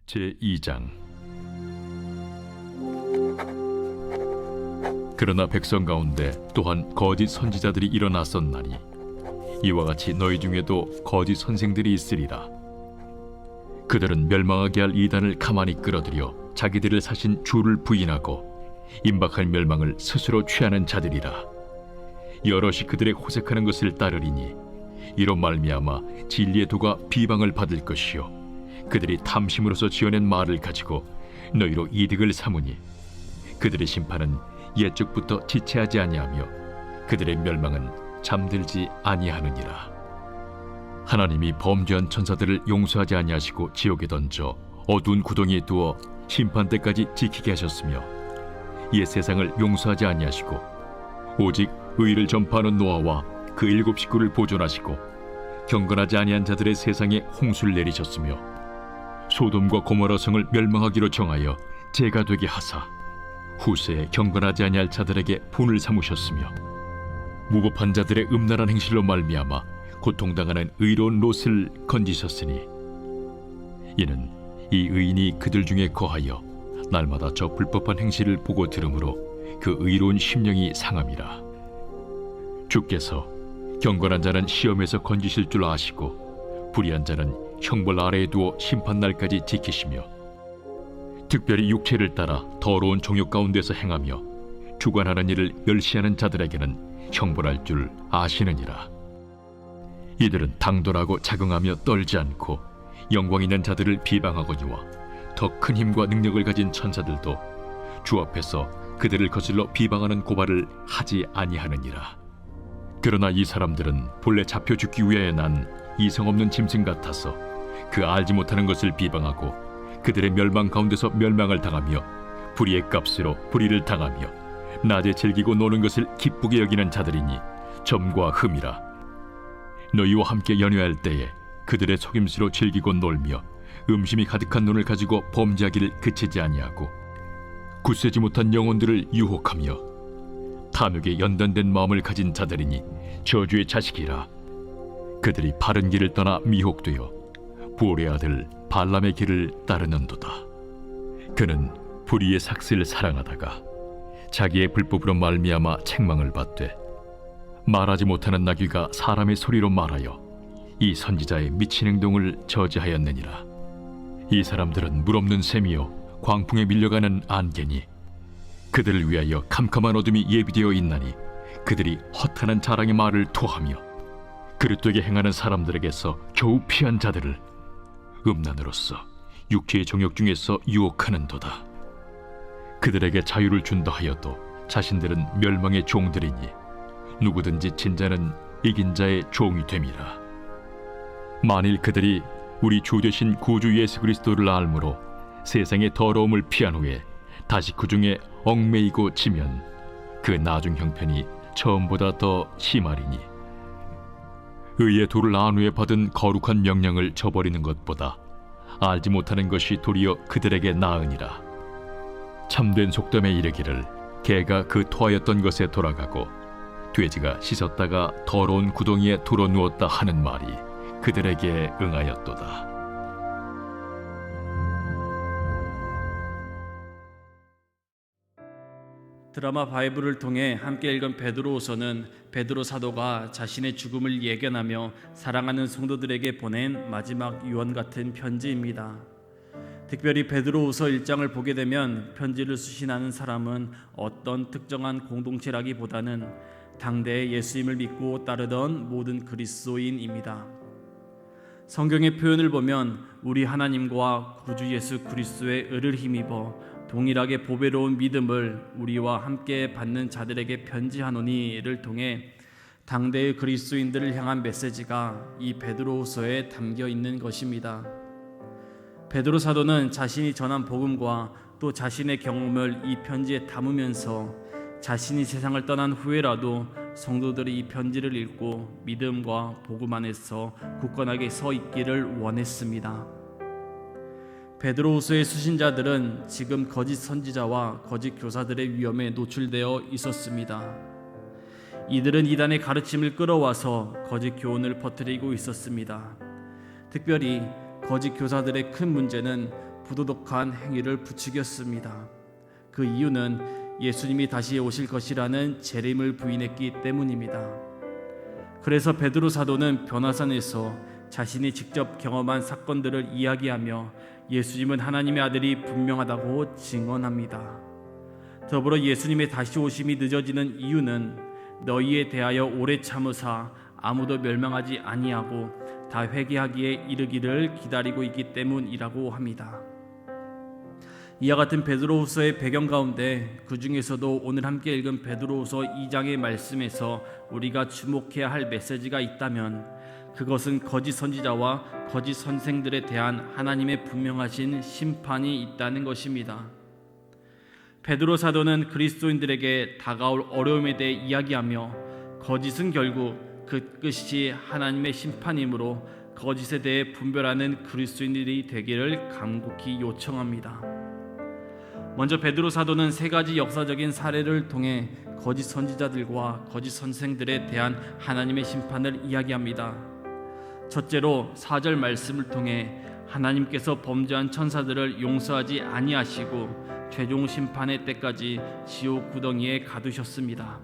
제2장. 그러나 백성 가운데 또한 거짓 선지자들이 일어났었나니 이와 같이 너희 중에도 거짓 선생들이 있으리라. 그들은 멸망하게 할 이단을 가만히 끌어들여 자기들을 사신 주를 부인하고 임박할 멸망을 스스로 취하는 자들이라. 여럿이 그들의 호색하는 것을 따르리니 이로 말미암아 진리의 도가 비방을 받을 것이요 그들이 탐심으로서 지어낸 말을 가지고 너희로 이득을 삼으니 그들의 심판은 옛적부터 지체하지 아니하며 그들의 멸망은 잠들지 아니하느니라. 하나님이 범죄한 천사들을 용서하지 아니하시고 지옥에 던져 어두운 구덩이에 두어 심판 때까지 지키게 하셨으며 옛 세상을 용서하지 아니하시고 오직 의를 전파하는 노아와 그 7 식구를 보존하시고 경건하지 아니한 자들의 세상에 홍수를 내리셨으며 소돔과 고모라 성을 멸망하기로 정하여 재가 되게 하사 후세에 경건하지 아니할 자들에게 분을 삼으셨으며 무고한 자들의 음란한 행실로 말미암아 고통당하는 의로운 롯을 건지셨으니 이는 이 의인이 그들 중에 거하여 날마다 저 불법한 행실을 보고 들으므로 그 의로운 심령이 상함이라. 주께서 경건한 자는 시험에서 건지실 줄 아시고 불의한 자는 형벌 아래에 두어 심판날까지 지키시며 특별히 육체를 따라 더러운 정욕 가운데서 행하며 주관하는 일을 멸시하는 자들에게는 형벌할 줄 아시느니라. 이들은 당돌하고 자긍하며 떨지 않고 영광 있는 자들을 비방하거니와 더 큰 힘과 능력을 가진 천사들도 주 앞에서 그들을 거슬러 비방하는 고발을 하지 아니하느니라. 그러나 이 사람들은 본래 잡혀 죽기 위하여 난 이성 없는 짐승 같아서 그 알지 못하는 것을 비방하고 그들의 멸망 가운데서 멸망을 당하며 불의의 값으로 불의를 당하며 낮에 즐기고 노는 것을 기쁘게 여기는 자들이니 점과 흠이라. 너희와 함께 연회할 때에 그들의 속임수로 즐기고 놀며 음심이 가득한 눈을 가지고 범죄하기를 그치지 아니하고 굳세지 못한 영혼들을 유혹하며 탐욕에 연단된 마음을 가진 자들이니 저주의 자식이라. 그들이 바른 길을 떠나 미혹되어 부올의 아들 발람의 길을 따르는도다. 그는 불의의 삭슬을 사랑하다가 자기의 불법으로 말미암아 책망을 받되 말하지 못하는 나귀가 사람의 소리로 말하여 이 선지자의 미친 행동을 저지하였느니라. 이 사람들은 물없는 샘이요 광풍에 밀려가는 안개니 그들을 위하여 캄캄한 어둠이 예비되어 있나니 그들이 허탄한 자랑의 말을 토하며 그릇되게 행하는 사람들에게서 겨우 피한 자들을 음란으로서 육체의 정욕 중에서 유혹하는도다. 그들에게 자유를 준다 하여도 자신들은 멸망의 종들이니 누구든지 진 자는 이긴 자의 종이 됨이라. 만일 그들이 우리 주 되신 구주 예수 그리스도를 알므로 세상의 더러움을 피한 후에 다시 그 중에 얽매이고 지면 그 나중 형편이 처음보다 더 심하리니 의의 도를 안 후에 받은 거룩한 명령을 저버리는 것보다 알지 못하는 것이 도리어 그들에게 나으니라. 참된 속담에 이르기를 개가 그 토하였던 것에 돌아가고 돼지가 씻었다가 더러운 구덩이에 돌아 누웠다 하는 말이 그들에게 응하였도다. 드라마 바이블을 통해 함께 읽은 베드로후서는 베드로 사도가 자신의 죽음을 예견하며 사랑하는 성도들에게 보낸 마지막 유언 같은 편지입니다. 특별히 베드로후서 1장을 보게 되면 편지를 수신하는 사람은 어떤 특정한 공동체라기보다는 당대의 예수님을 믿고 따르던 모든 그리스도인입니다. 성경의 표현을 보면 우리 하나님과 구주 예수 그리스도의 의를 힘입어 동일하게 보배로운 믿음을 우리와 함께 받는 자들에게 편지하노니를 통해 당대의 그리스도인들을 향한 메시지가 이 베드로후서에 담겨 있는 것입니다. 베드로 사도는 자신이 전한 복음과 또 자신의 경험을 이 편지에 담으면서 자신이 세상을 떠난 후에라도 성도들이 이 편지를 읽고 믿음과 복음 안에서 굳건하게 서 있기를 원했습니다. 베드로후서의 수신자들은 지금 거짓 선지자와 거짓 교사들의 위험에 노출되어 있었습니다. 이들은 이단의 가르침을 끌어와서 거짓 교훈을 퍼뜨리고 있었습니다. 특별히 거짓 교사들의 큰 문제는 부도덕한 행위를 부추겼습니다. 그 이유는 예수님이 다시 오실 것이라는 재림을 부인했기 때문입니다. 그래서 베드로 사도는 변화산에서 자신이 직접 경험한 사건들을 이야기하며 예수님은 하나님의 아들이 분명하다고 증언합니다. 더불어 예수님의 다시 오심이 늦어지는 이유는 너희에 대하여 오래 참으사 아무도 멸망하지 아니하고 다 회개하기에 이르기를 기다리고 있기 때문이라고 합니다. 이와 같은 베드로후서의 배경 가운데 그 중에서도 오늘 함께 읽은 베드로후서 2장의 말씀에서 우리가 주목해야 할 메시지가 있다면 그것은 거짓 선지자와 거짓 선생들에 대한 하나님의 분명하신 심판이 있다는 것입니다. 베드로 사도는 그리스도인들에게 다가올 어려움에 대해 이야기하며 거짓은 결국 그 끝이 하나님의 심판이므로 거짓에 대해 분별하는 그리스도인들이 되기를 간곡히 요청합니다. 먼저 베드로 사도는 세 가지 역사적인 사례를 통해 거짓 선지자들과 거짓 선생들에 대한 하나님의 심판을 이야기합니다. 첫째로 4절 말씀을 통해 하나님께서 범죄한 천사들을 용서하지 아니하시고 최종 심판의 때까지 지옥 구덩이에 가두셨습니다.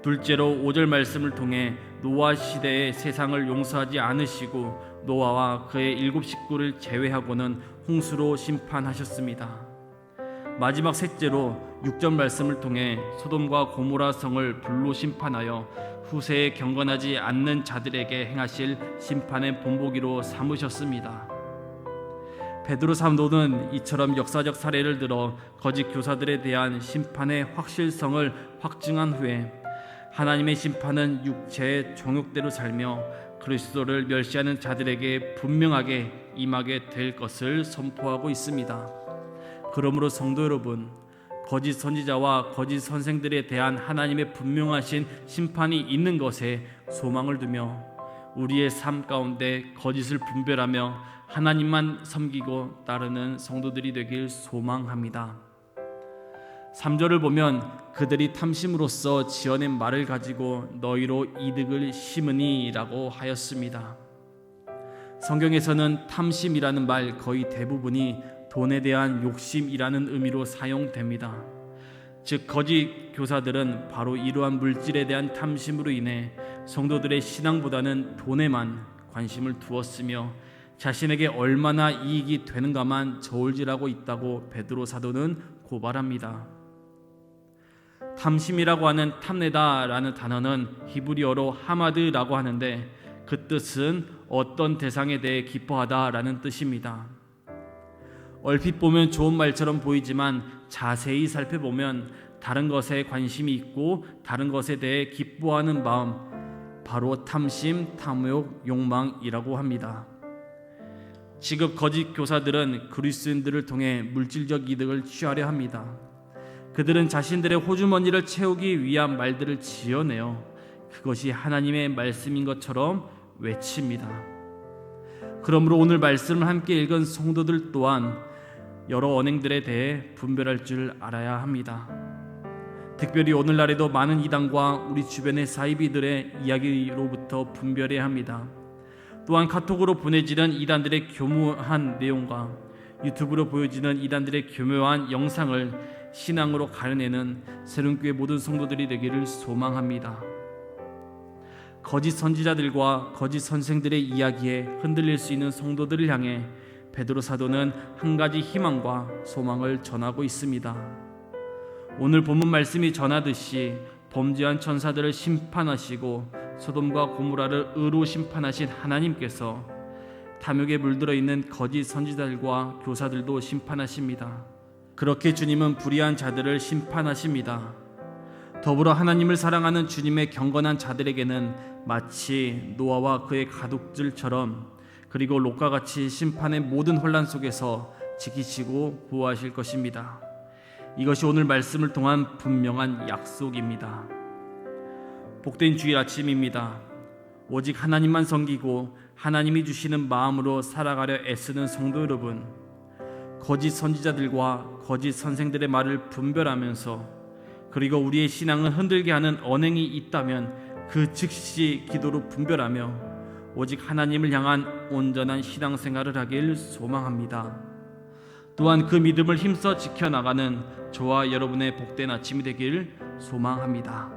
둘째로 5절 말씀을 통해 노아 시대의 세상을 용서하지 않으시고 노아와 그의 7 식구를 제외하고는 홍수로 심판하셨습니다. 마지막 셋째로 6절 말씀을 통해 소돔과 고모라 성을 불로 심판하여 후세에 경건하지 않는 자들에게 행하실 심판의 본보기로 삼으셨습니다. 베드로 사도는 이처럼 역사적 사례를 들어 거짓 교사들에 대한 심판의 확실성을 확증한 후에 하나님의 심판은 육체의 정욕대로 살며 그리스도를 멸시하는 자들에게 분명하게 임하게 될 것을 선포하고 있습니다. 그러므로 성도 여러분, 거짓 선지자와 거짓 선생들에 대한 하나님의 분명하신 심판이 있는 것에 소망을 두며 우리의 삶 가운데 거짓을 분별하며 하나님만 섬기고 따르는 성도들이 되길 소망합니다. 3절을 보면 그들이 탐심으로써 지어낸 말을 가지고 너희로 이득을 심으니 라고 하였습니다. 성경에서는 탐심이라는 말 거의 대부분이 돈에 대한 욕심이라는 의미로 사용됩니다. 즉 거짓 교사들은 바로 이러한 물질에 대한 탐심으로 인해 성도들의 신앙보다는 돈에만 관심을 두었으며 자신에게 얼마나 이익이 되는가만 저울질하고 있다고 베드로 사도는 고발합니다. 탐심이라고 하는 탐내다라는 단어는 히브리어로 하마드라고 하는데 그 뜻은 어떤 대상에 대해 기뻐하다라는 뜻입니다. 얼핏 보면 좋은 말처럼 보이지만 자세히 살펴보면 다른 것에 관심이 있고 다른 것에 대해 기뻐하는 마음, 바로 탐심, 탐욕, 욕망이라고 합니다. 지금 거짓 교사들은 그리스도인들을 통해 물질적 이득을 취하려 합니다. 그들은 자신들의 호주머니를 채우기 위한 말들을 지어내어 그것이 하나님의 말씀인 것처럼 외칩니다. 그러므로 오늘 말씀을 함께 읽은 성도들 또한 여러 언행들에 대해 분별할 줄 알아야 합니다. 특별히 오늘날에도 많은 이단과 우리 주변의 사이비들의 이야기로부터 분별해야 합니다. 또한 카톡으로 보내지는 이단들의 교묘한 내용과 유튜브로 보여지는 이단들의 교묘한 영상을 신앙으로 가려내는 새롬교회 모든 성도들이 되기를 소망합니다. 거짓 선지자들과 거짓 선생들의 이야기에 흔들릴 수 있는 성도들을 향해 베드로 사도는 한 가지 희망과 소망을 전하고 있습니다. 오늘 본문 말씀이 전하듯이 범죄한 천사들을 심판하시고 소돔과 고모라를 의로 심판하신 하나님께서 탐욕에 물들어 있는 거짓 선지자들과 교사들도 심판하십니다. 그렇게 주님은 불의한 자들을 심판하십니다. 더불어 하나님을 사랑하는 주님의 경건한 자들에게는 마치 노아와 그의 가족들처럼 그리고 롯과 같이 심판의 모든 혼란 속에서 지키시고 보호하실 것입니다. 이것이 오늘 말씀을 통한 분명한 약속입니다. 복된 주일 아침입니다. 오직 하나님만 섬기고 하나님이 주시는 마음으로 살아가려 애쓰는 성도 여러분, 거짓 선지자들과 거짓 선생들의 말을 분별하면서 그리고 우리의 신앙을 흔들게 하는 언행이 있다면 그 즉시 기도로 분별하며 오직 하나님을 향한 온전한 신앙생활을 하길 소망합니다. 또한 그 믿음을 힘써 지켜나가는 저와 여러분의 복된 아침이 되길 소망합니다.